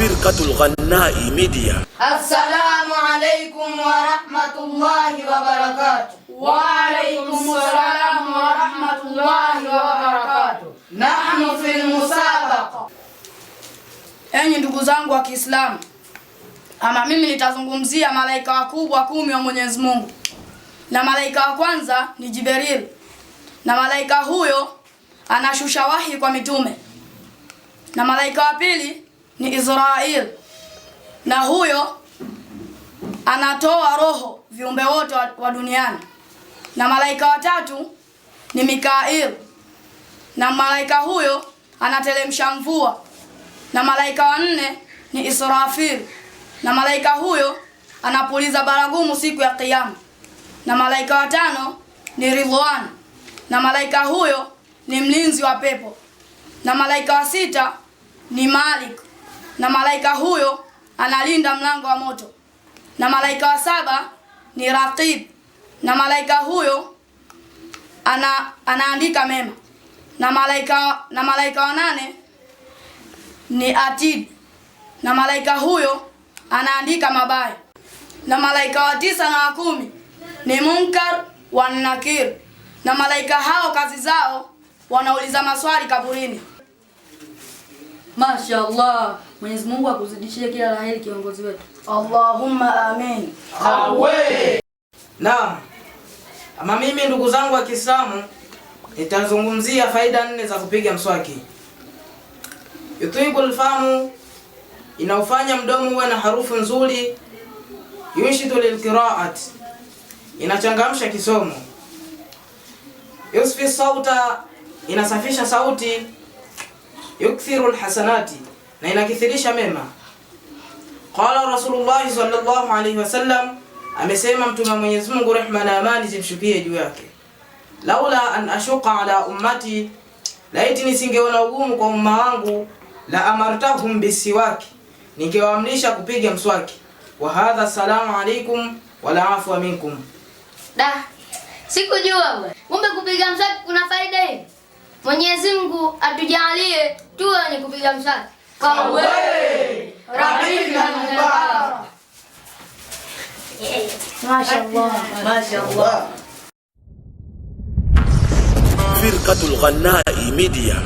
Firqatul Ghannai Media. Assalamu alaykum wa rahmatullahi wa barakatuh. Wa alaykum assalam wa rahmatullahi wa barakatuh. Nahnu fil musabaqa. Enyi ndugu zangu wa Kiislamu, ama mimi nitazungumzia malaika wakubwa 10 wa Mwenyezi Mungu. Na malaika wa kwanza ni Jibril. Na malaika huyo anashusha wahi kwa mitume. Na malaika wa pili ni Israel. Na huyo anatoa roho viumbe wote wa duniani. Na malaika wa tatu ni Mikail. Na malaika huyo anatelemsha mvua. Na malaika wa 4 ni Israfil. Na malaika huyo anapuliza baragumu siku ya Kiyama. Na malaika wa 5 ni Ridwan. Na malaika huyo ni mlinzi wa pepo. Na malaika wa 6 ni Malik. Na malaika huyo analinda mlango wa moto. Na malaika wa 7 ni Raqib. Na malaika huyo anaandika mema. Na malaika wa 8 ni Atid. Na malaika huyo anaandika mabaya. Na malaika wa 9 na wa 10 ni Munkar wa Nakir. Na malaika hao kazi zao wanauliza maswali kaburini. Mashaallah, Mwenyezi Mungu akuzidishie kila laheri kiongozi wetu. Allahumma amin. Awe. Naam. Ama mimi ndugu zangu wa Kiislamu nitazungumzia faida 4 za kupiga mswaki. Yutibul famu, inaufanya mdomo uwe na harufu nzuri. Yunshidu lilqiraat, inachangamsha kisomo. Yusfi sauta, inasafisha sauti. Yukthiru alhasanati, na inakithirisha mema. Qala Rasulullah sallallahu alayhi wasallam, amesema mtume wa Mwenyezi Mungu, rehma na amani zimshukie juu yake, laula an ashuqa ala ummati, laiti nisingeona ugumu kwa umma wangu, la amartahum bisiwaki, ningewaamrisha kupiga mswaki. Wa hadha salamu alaykum wa la afwa minkum. Sikujua bwana. Kumbe kupiga mswaki kuna faida hii. Mwenyezi Mungu atujalie tuwe ni kupiga mswaki. Kawe Rabbina mubarak. Mashaallah. Mashaallah. Firqatul Ghannai Media.